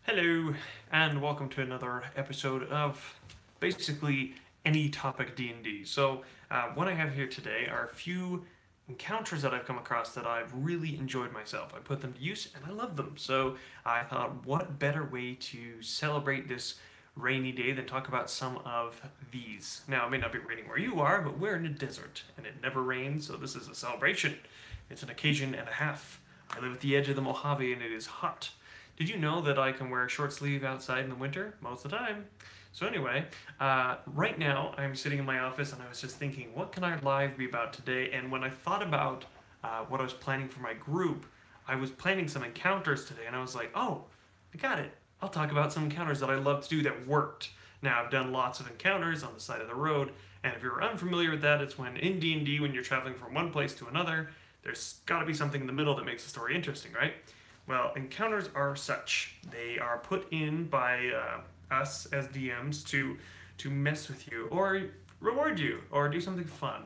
Hello, and welcome to another episode of basically any topic D&D. What I have here today are a few encounters that I've come across that I've really enjoyed myself. I put them to use and I love them. So I thought, what better way to celebrate this rainy day than talk about some of these? Now, it may not be raining where you are, but we're in a desert and it never rains, so this is a celebration. It's an occasion and a half. I live at the edge of the Mojave and it is hot. Did you know that I can wear a short sleeve outside in the winter? Most of the time. So anyway, right now I'm sitting in my office and I was just thinking, what can our live be about today? And when I thought about what I was planning for my group, I was planning some encounters today and I was like, oh, I got it. I'll talk about some encounters that I love to do that worked. Now, I've done lots of encounters on the side of the road, and if you're unfamiliar with that, it's when in D&D, when you're traveling from one place to another, there's got to be something in the middle that makes the story interesting, right? Well, encounters are such. They are put in by us as DMs to mess with you or reward you or do something fun.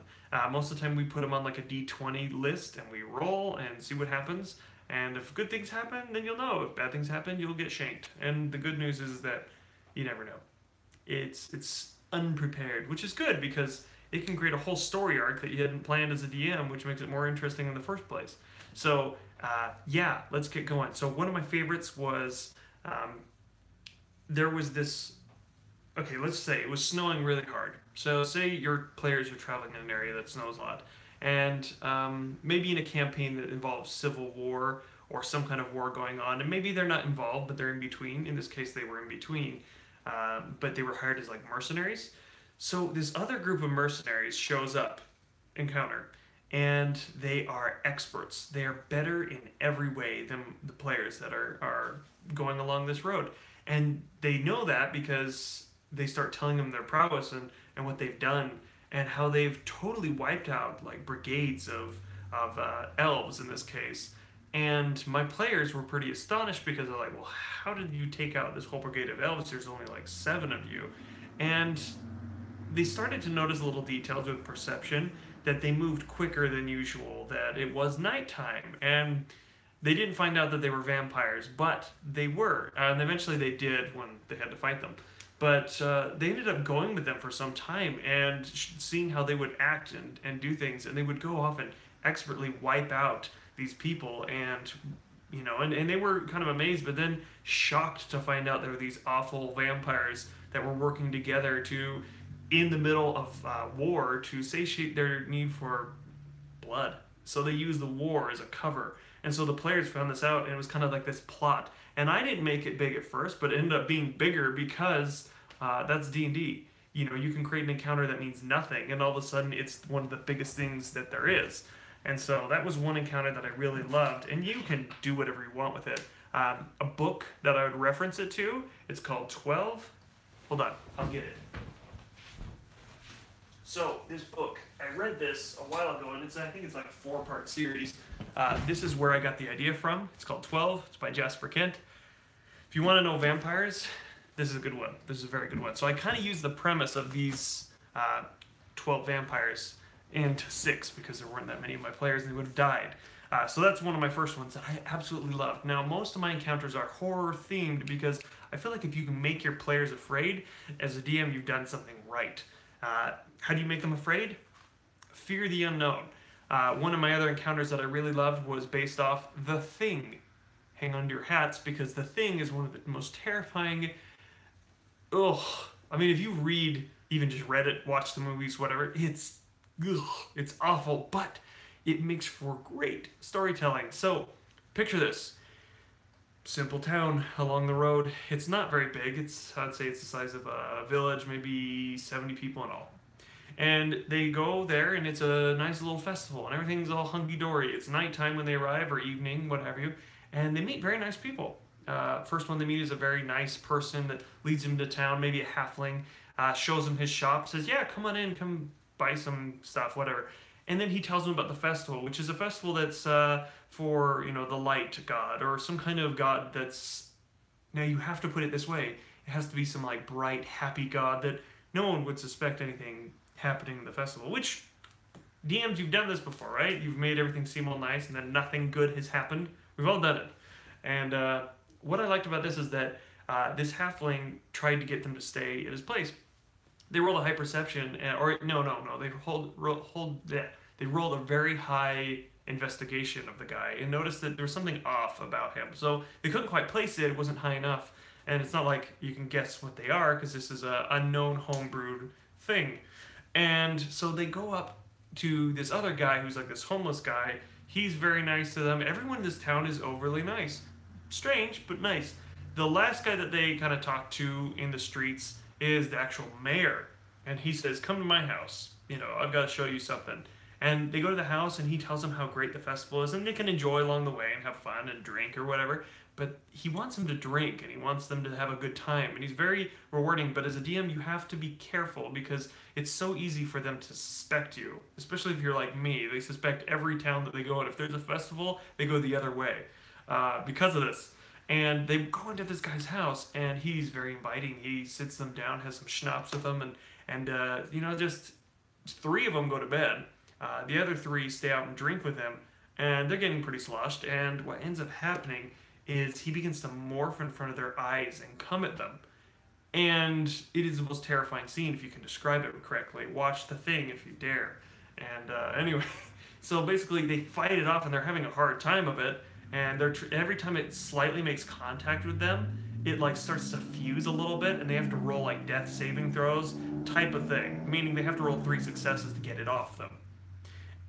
Most of the time we put them on like a D20 list and we roll and see what happens. And if good things happen, then you'll know. If bad things happen, you'll get shanked. And the good news is that you never know. It's unprepared, which is good because it can create a whole story arc that you hadn't planned as a DM, which makes it more interesting in the first place. So yeah, let's get going. So one of my favorites was there was this. Okay, let's say it was snowing really hard. So say your players are traveling in an area that snows a lot, and maybe in a campaign that involves civil war or some kind of war going on, and maybe they're not involved, but they're in between. In this case, they were in between, but they were hired as like mercenaries. So this other group of mercenaries shows up, encounter, and they are experts. They are better in every way than the players that are going along this road. And they know that because they start telling them their prowess and what they've done and how they've totally wiped out like brigades of elves in this case. And my players were pretty astonished because they're like, well, how did you take out this whole brigade of elves? There's only like 7 of you. And they started to notice little details with perception that they moved quicker than usual, that it was nighttime, and they didn't find out that they were vampires, but they were, and eventually they did when they had to fight them. But they ended up going with them for some time and seeing how they would act and do things, and they would go off and expertly wipe out these people, and and they were kind of amazed, but then shocked to find out there were these awful vampires that were working together to in the middle of war to satiate their need for blood. So they used the war as a cover. And so the players found this out, and it was kind of like this plot. And I didn't make it big at first, but it ended up being bigger because that's D&D. You can create an encounter that means nothing, and all of a sudden it's one of the biggest things that there is. And so that was one encounter that I really loved, and you can do whatever you want with it. A book that I would reference it to, it's called 12. Hold on, I'll get it. So this book, I read this a while ago, and I think it's like a 4-part series. This is where I got the idea from. It's called 12. It's by Jasper Kent. If you want to know vampires, this is a good one. This is a very good one. So I kind of used the premise of these 12 vampires into 6 because there weren't that many of my players and they would have died. So that's one of my first ones that I absolutely loved. Now, most of my encounters are horror themed because I feel like if you can make your players afraid, as a DM, you've done something right. How do you make them afraid? Fear the unknown. One of my other encounters that I really loved was based off The Thing. Hang on to your hats because The Thing is one of the most terrifying. Ugh. I mean, if you read, even just read it, watch the movies, whatever, it's awful, but it makes for great storytelling. So, picture this. Simple town along the road. It's not very big. I'd say it's the size of a village, maybe 70 people in all. And they go there, and it's a nice little festival, and everything's all hunky-dory. It's nighttime when they arrive, or evening, what have you, and they meet very nice people. First one they meet is a very nice person that leads him to town, maybe a halfling, shows him his shop, says, yeah, come on in, come buy some stuff, whatever. And then he tells them about the festival, which is a festival that's for, the light god, or some kind of god that's... Now, you have to put it this way. It has to be some, like, bright, happy god that no one would suspect anything happening in the festival, which DMs, you've done this before, right? You've made everything seem all nice and then nothing good has happened. We've all done it. And what I liked about this is that this halfling tried to get them to stay at his place. They rolled a high perception, or no, they rolled a very high investigation of the guy and noticed that there was something off about him. So they couldn't quite place it; it wasn't high enough, and it's not like you can guess what they are because this is a unknown homebrewed thing. And so they go up to this other guy who's like this homeless guy. He's very nice to them. Everyone in this town is overly nice. Strange, but nice. The last guy that they kind of talk to in the streets is the actual mayor. And he says, come to my house. I've got to show you something. And they go to the house and he tells them how great the festival is and they can enjoy along the way and have fun and drink or whatever. But he wants them to drink and he wants them to have a good time. And he's very rewarding. But as a DM, you have to be careful because it's so easy for them to suspect you. Especially if you're like me. They suspect every town that they go in. If there's a festival, they go the other way because of this. And they go into this guy's house and he's very inviting. He sits them down, has some schnapps with them, and just 3 of them go to bed. The other 3 stay out and drink with him, and they're getting pretty sloshed. And what ends up happening is he begins to morph in front of their eyes and come at them. And it is the most terrifying scene if you can describe it correctly. Watch The Thing if you dare. And anyway, so basically they fight it off and they're having a hard time of it. And every time it slightly makes contact with them, it like starts to fuse a little bit, and they have to roll like death saving throws type of thing. Meaning they have to roll 3 successes to get it off them.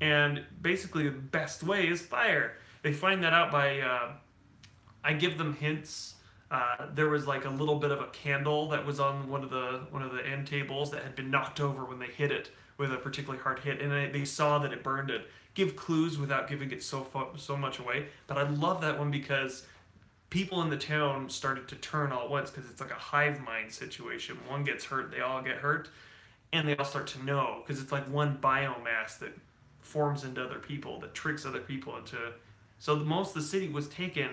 And basically the best way is fire. They find that out by I give them hints. There was like a little bit of a candle that was on one of the end tables that had been knocked over when they hit it with a particularly hard hit, and they saw that it burned it. Give clues without giving it so much away. But I love that one because people in the town started to turn all at once because it's like a hive mind situation. One gets hurt, they all get hurt, and they all start to know because it's like one biomass that forms into other people, that tricks other people into. So most of the city was taken.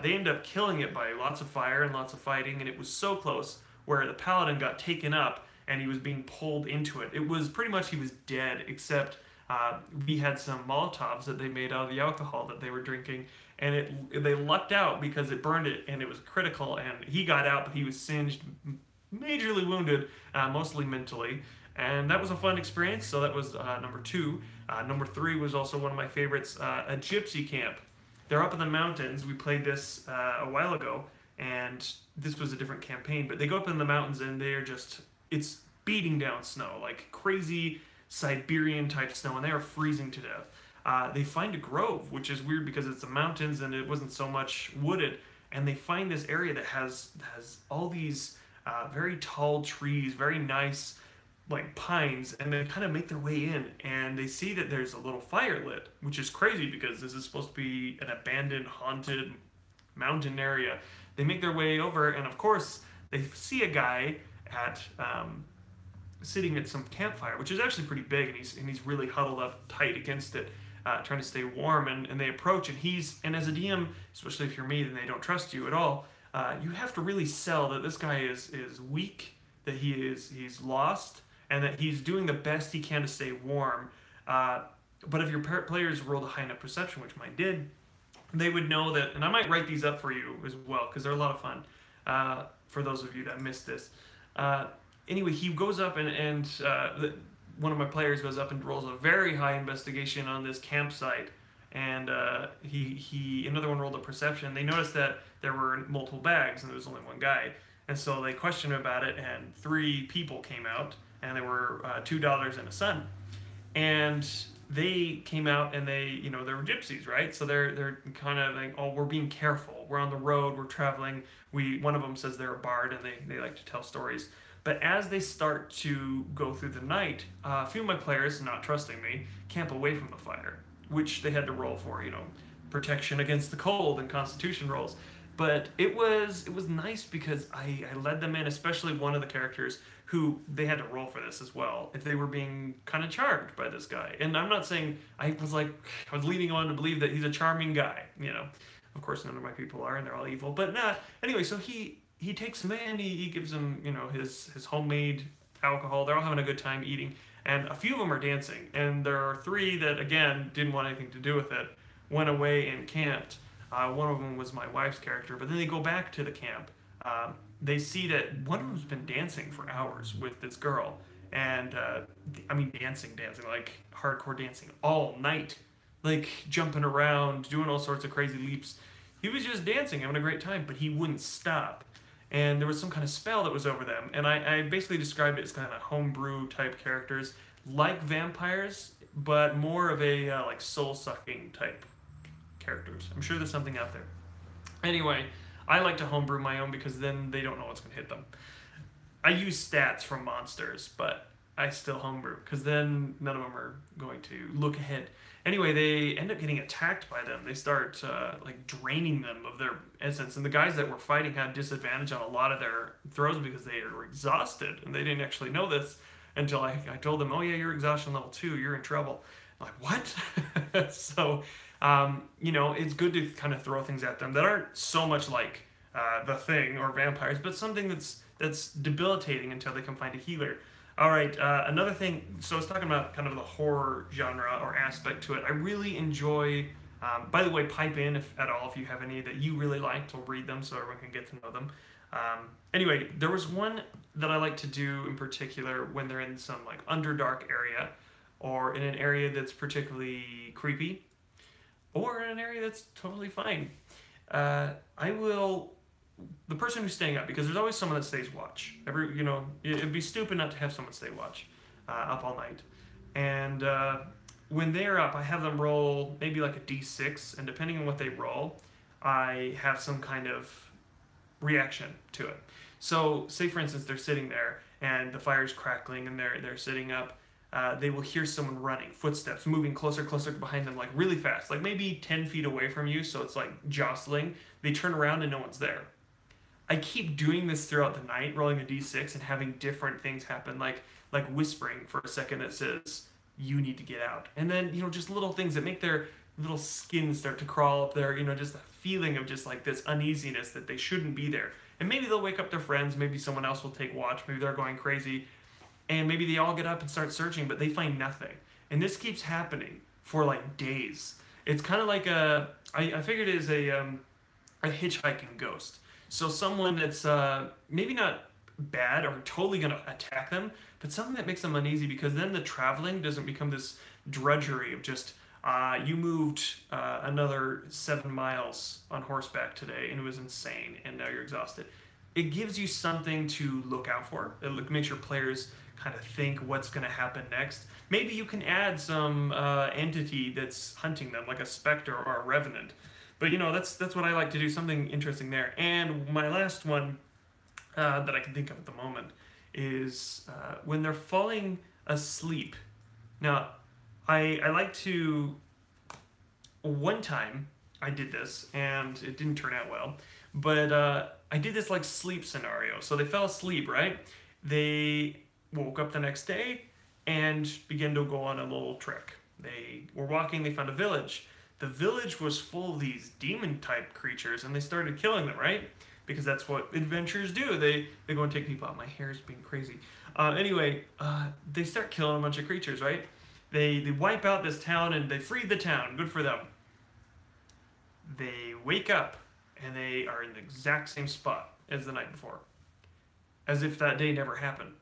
They ended up killing it by lots of fire and lots of fighting, and it was so close where the paladin got taken up and he was being pulled into it. It was pretty much he was dead, except we had some Molotovs that they made out of the alcohol that they were drinking, and they lucked out because it burned it and it was critical, and he got out, but he was singed, majorly wounded, mostly mentally. And that was a fun experience. So that was number 2. Number 3 was also one of my favorites, a Gypsy Camp. They're up in the mountains. We played this a while ago, and this was a different campaign, but they go up in the mountains and it's beating down snow, like crazy Siberian type snow, and they are freezing to death. They find a grove, which is weird because it's the mountains and it wasn't so much wooded, and they find this area that has all these very tall trees, very nice like pines, and they kind of make their way in, and they see that there's a little fire lit, which is crazy because this is supposed to be an abandoned, haunted mountain area. They make their way over, and of course they see a guy at sitting at some campfire, which is actually pretty big, and he's really huddled up tight against it, trying to stay warm. And they approach, and as a DM, especially if you're me, then they don't trust you at all. You have to really sell that this guy is weak, that he's lost, and that he's doing the best he can to stay warm. But if your players rolled a high enough perception, which mine did, they would know that. And I might write these up for you as well because they're a lot of fun. For those of you that missed this. Anyway, he goes up and one of my players goes up and rolls a very high investigation on this campsite, and another one rolled a perception. They noticed that there were multiple bags and there was only one guy, and so they questioned him about it, and 3 people came out, and there were 2 daughters and a son, and they came out and they were gypsies, right? So they're kind of like, oh, we're being careful, we're on the road, we're traveling. One of them says they're a bard and they like to tell stories. But as they start to go through the night, a few of my players, not trusting me, camp away from the fire, which they had to roll for, protection against the cold and constitution rolls. But it was nice because I led them in, especially one of the characters who they had to roll for this as well, if they were being kind of charmed by this guy. And I'm not saying, I was leading them on to believe that he's a charming guy, Of course, none of my people are, and they're all evil. But anyway, so he takes him in, he gives him, his homemade alcohol. They're all having a good time eating, and a few of them are dancing. And there are 3 that, again, didn't want anything to do with it, went away and camped. One of them was my wife's character, but then they go back to the camp. They see that one of them's been dancing for hours with this girl, and I mean dancing, like hardcore dancing all night, like jumping around, doing all sorts of crazy leaps. He was just dancing, having a great time, but he wouldn't stop. And there was some kind of spell that was over them, and I basically described it as kind of homebrew type characters, like vampires, but more of a like soul sucking type characters. I'm sure there's something out there. Anyway, I like to homebrew my own because then they don't know what's going to hit them. I use stats from monsters, but I still homebrew because then none of them are going to look ahead. Anyway, they end up getting attacked by them. They start like draining them of their essence, and the guys that were fighting had disadvantage on a lot of their throws because they were exhausted, and they didn't actually know this until I told them, "Oh yeah, you're exhaustion level 2. You're in trouble." I'm like, what? So, you know, it's good to kind of throw things at them that aren't so much like the Thing or vampires, but something that's debilitating until they can find a healer. All right, another thing. So I was talking about kind of the horror genre or aspect to it. I really enjoy. By the way, pipe in if at all if you have any that you really liked. I'll read them so everyone can get to know them. Anyway, there was one that I like to do in particular when they're in some like underdark area, or in an area that's particularly creepy, or in an area that's totally fine. I will the person who's staying up, because there's always someone that stays watch. You know, it'd be stupid not to have someone stay watch up all night. And when they're up, I have them roll maybe like a d6, and depending on what they roll, I have some kind of reaction to it. So, say for instance, they're sitting there and the fire's crackling, and they're sitting up. They will hear someone running, footsteps moving closer, closer behind them, like really fast, like maybe 10 feet away from you. So it's like jostling. They turn around and no one's there. I keep doing this throughout the night, rolling a d6 and having different things happen, like whispering for a second that says, "You need to get out," and then just little things that make their little skin start to crawl up there. Just a feeling of just like this uneasiness that they shouldn't be there. And maybe they'll wake up their friends. Maybe someone else will take watch. Maybe they're going crazy, and maybe they all get up and start searching, but they find nothing. And this keeps happening for like days. It's kind of like I figured it is a hitchhiking ghost. So someone that's maybe not bad or totally going to attack them, but something that makes them uneasy, because then the traveling doesn't become this drudgery of just, you moved another 7 miles on horseback today and it was insane and now you're exhausted. It gives you something to look out for. It makes your players kind of think what's going to happen next. Maybe you can add some entity that's hunting them, like a specter or a revenant. But that's what I like to do, something interesting there. And my last one that I can think of at the moment is when they're falling asleep. Now, I like to. One time I did this and it didn't turn out well, but I did this like sleep scenario. So they fell asleep, right? They woke up the next day and began to go on a little trek. They were walking, they found a village. The village was full of these demon-type creatures, and they started killing them, right? Because that's what adventurers do. They go and take people out. My hair is being crazy. Anyway, they start killing a bunch of creatures, right? They wipe out this town, and they freed the town. Good for them. They wake up, and they are in the exact same spot as the night before. As if that day never happened.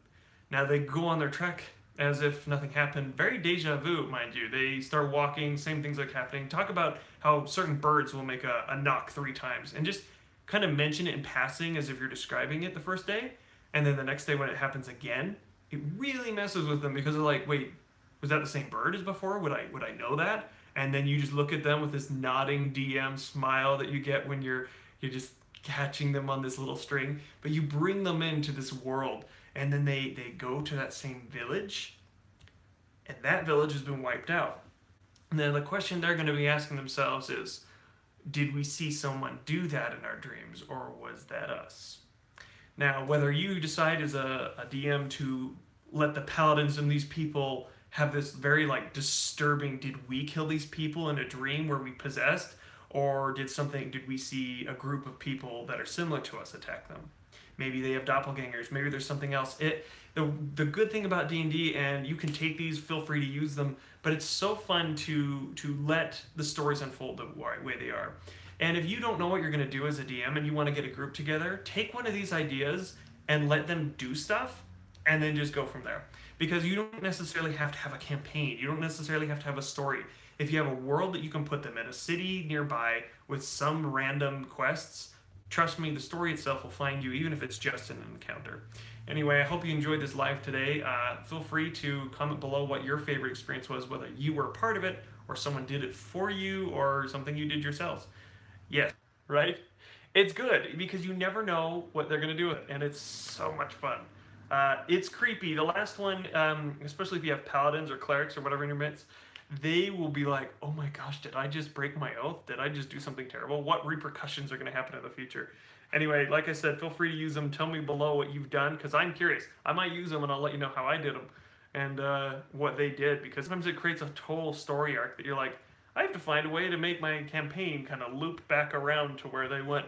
Now they go on their trek as if nothing happened. Very deja vu, mind you. They start walking, same things like happening. Talk about how certain birds will make a knock 3 times and just kind of mention it in passing as if you're describing it the first day. And then the next day when it happens again, it really messes with them because they're like, wait, was that the same bird as before? Would I know that? And then you just look at them with this nodding DM smile that you get when you're just catching them on this little string. But you bring them into this world. And then they go to that same village, and that village has been wiped out. And then the question they're going to be asking themselves is, did we see someone do that in our dreams, or was that us? Now, whether you decide as a DM to let the paladins and these people have this very like disturbing, did we kill these people in a dream where we possessed, or did we see a group of people that are similar to us attack them? Maybe they have doppelgangers. Maybe there's something else. The good thing about D&D, and you can take these, feel free to use them, but it's so fun to let the stories unfold the way they are. And if you don't know what you're going to do as a DM and you want to get a group together, take one of these ideas and let them do stuff and then just go from there. Because you don't necessarily have to have a campaign. You don't necessarily have to have a story. If you have a world that you can put them in, a city nearby with some random quests, trust me, the story itself will find you, even if it's just an encounter. Anyway, I hope you enjoyed this live today. Feel free to comment below what your favorite experience was, whether you were a part of it, or someone did it for you, or something you did yourselves. Yes, right? It's good, because you never know what they're going to do with it, and it's so much fun. It's creepy. The last one, especially if you have paladins or clerics or whatever in your midst, they will be like, oh my gosh, did I just break my oath? Did I just do something terrible? What repercussions are going to happen in the future? Anyway, like I said, feel free to use them. Tell me below what you've done, because I'm curious. I might use them and I'll let you know how I did them and what they did, because sometimes it creates a total story arc that you're like, I have to find a way to make my campaign kind of loop back around to where they went.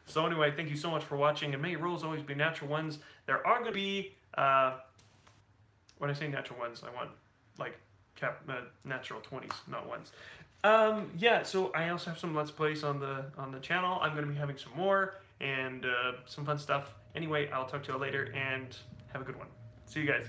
So anyway, thank you so much for watching, and may your rolls always be natural ones. There are going to be, when I say natural ones, I want like natural 20s, not ones. Yeah, so I also have some Let's Plays on the channel. I'm going to be having some more and some fun stuff. Anyway, I'll talk to you later, and have a good one. See you guys.